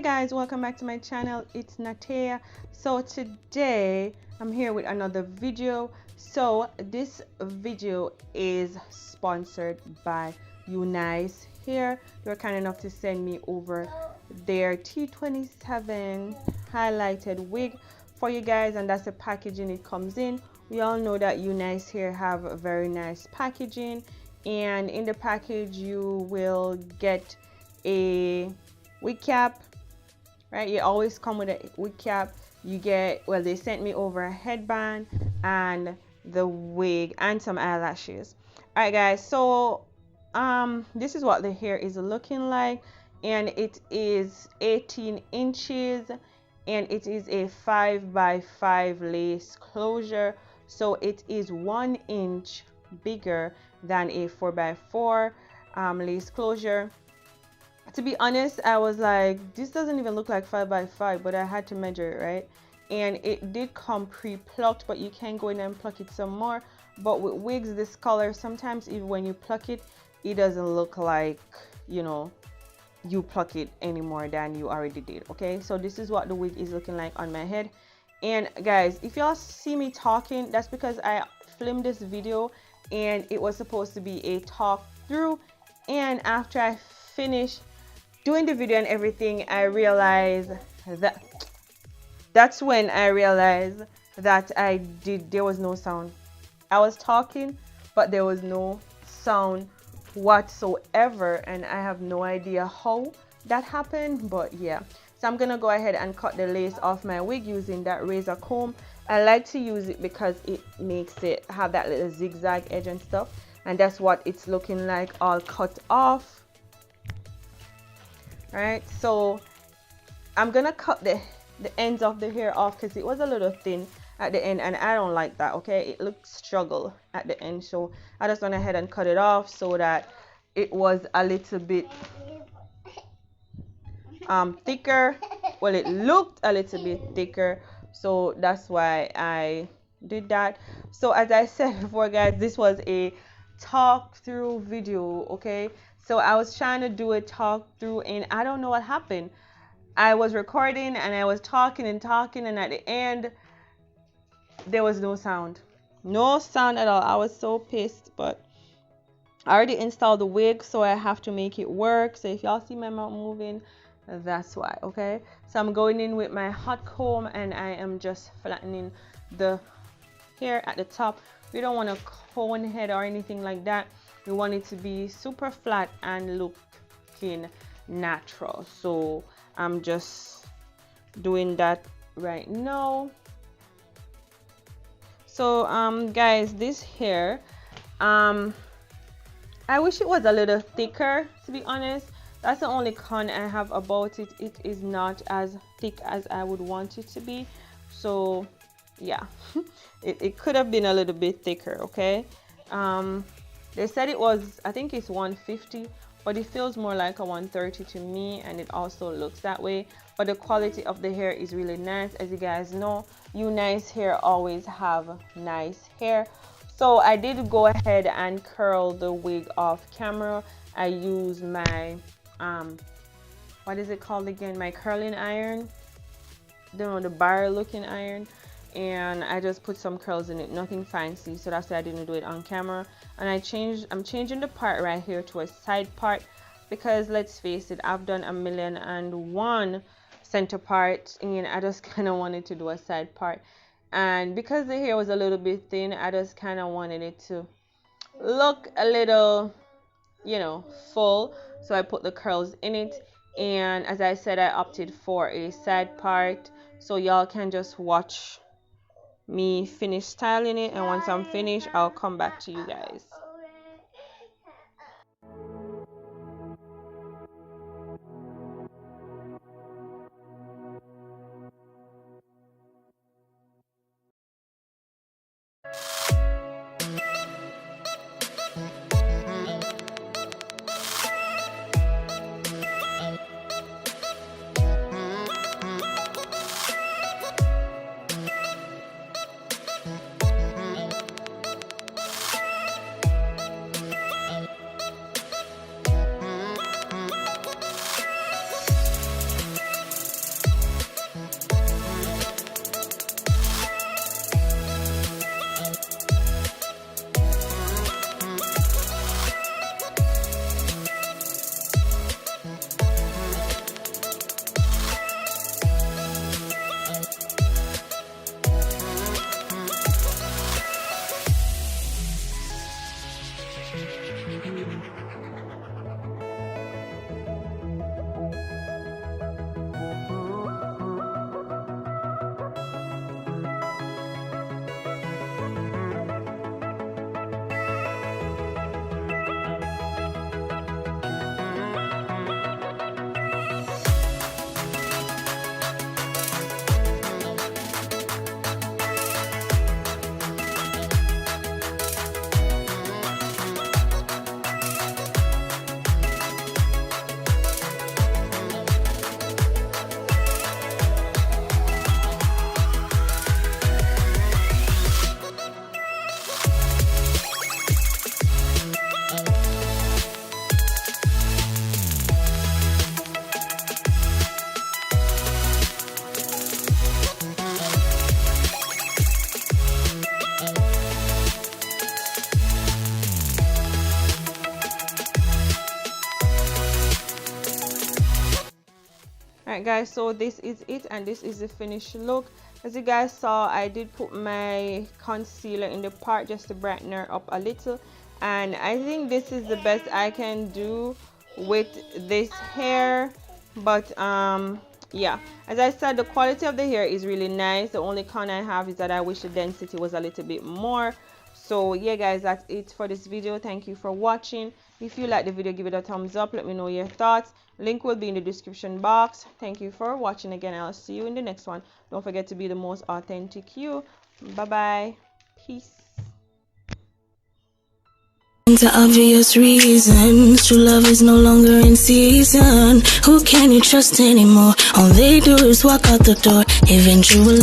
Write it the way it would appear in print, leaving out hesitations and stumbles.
guys, welcome back to my channel. It's Natea. So today I'm here with another video. So this video is sponsored by Unice. Here they were kind enough to send me over their T27 highlighted wig for you guys, and that's the packaging it comes in. We all know that Unice here have a very nice packaging, and in the package you will get a wig cap, right? You always come with a wig cap. You get, well, they sent me over a headband and the wig and some eyelashes. All right guys, so this is what the hair is looking like, and it is 18 inches and it is a 5x5 lace closure, so it is 1 inch bigger than a 4x4 lace closure. To be honest, I was like, this doesn't even look like 5x5, but I had to measure it, right? And it did come pre-plucked, but you can go in and pluck it some more. But with wigs this color, sometimes even when you pluck it, it doesn't look like, you know, you pluck it any more than you already did. Okay, so this is what the wig is looking like on my head. And guys, if y'all see me talking, that's because I filmed this video and it was supposed to be a talk through, and after I finished doing the video and everything, I realized that's when I realized that there was no sound. I was talking, but there was no sound whatsoever, and I have no idea how that happened, but yeah. So I'm gonna go ahead and cut the lace off my wig using that razor comb. I like to use it because it makes it have that little zigzag edge and stuff, and that's what it's looking like all cut off. Right, so I'm gonna cut the ends of the hair off because it was a little thin at the end, and I don't like that. Okay, it looks struggle at the end, so I just went ahead and cut it off so that it was a little bit thicker. Well, it looked a little bit thicker, so that's why I did that. So as I said before guys, this was a talk through video. Okay, so I was trying to do a talk through and I don't know what happened. I was recording and I was talking and talking, and at the end there was no sound. No sound at all. I was so pissed, but I already installed the wig, so I have to make it work. So if y'all see my mouth moving, that's why. Okay, so I'm going in with my hot comb and I am just flattening the hair at the top. We don't want a cone head or anything like that. We want it to be super flat and looking natural. So I'm just doing that right now. So guys, this hair, I wish it was a little thicker, to be honest. That's the only con I have about it. It is not as thick as I would want it to be. So yeah, it could have been a little bit thicker. Okay, they said it was, I think it's 150, but it feels more like a 130 to me, and it also looks that way. But the quality of the hair is really nice. As you guys know, Unice hair always have nice hair. So I did go ahead and curl the wig off camera. I used my what is it called again, my curling iron, the bar looking iron, and I just put some curls in it, nothing fancy. So that's why I didn't do it on camera. And I'm changing the part right here to a side part, because let's face it, I've done 1,000,001 center part, and I just kind of wanted to do a side part. And because the hair was a little bit thin, I just kind of wanted it to look a little, you know, full. So I put the curls in it, and as I said, I opted for a side part, so y'all can just watch me finish styling it, and once I'm finished, I'll come back to you guys. Alright guys, so this is it, and this is the finished look. As you guys saw, I did put my concealer in the part just to brighten her up a little, and I think this is the best I can do with this hair. But yeah, as I said, the quality of the hair is really nice. The only con I have is that I wish the density was a little bit more. So yeah guys, that's it for this video. Thank you for watching. If you like the video, give it a thumbs up. Let me know your thoughts. Link will be in the description box. Thank you for watching again. I'll see you in the next one. Don't forget to be the most authentic you. Bye bye. Peace. To obvious reasons, true love is no longer in season. Who can you trust anymore? All they do is walk out the door. Eventually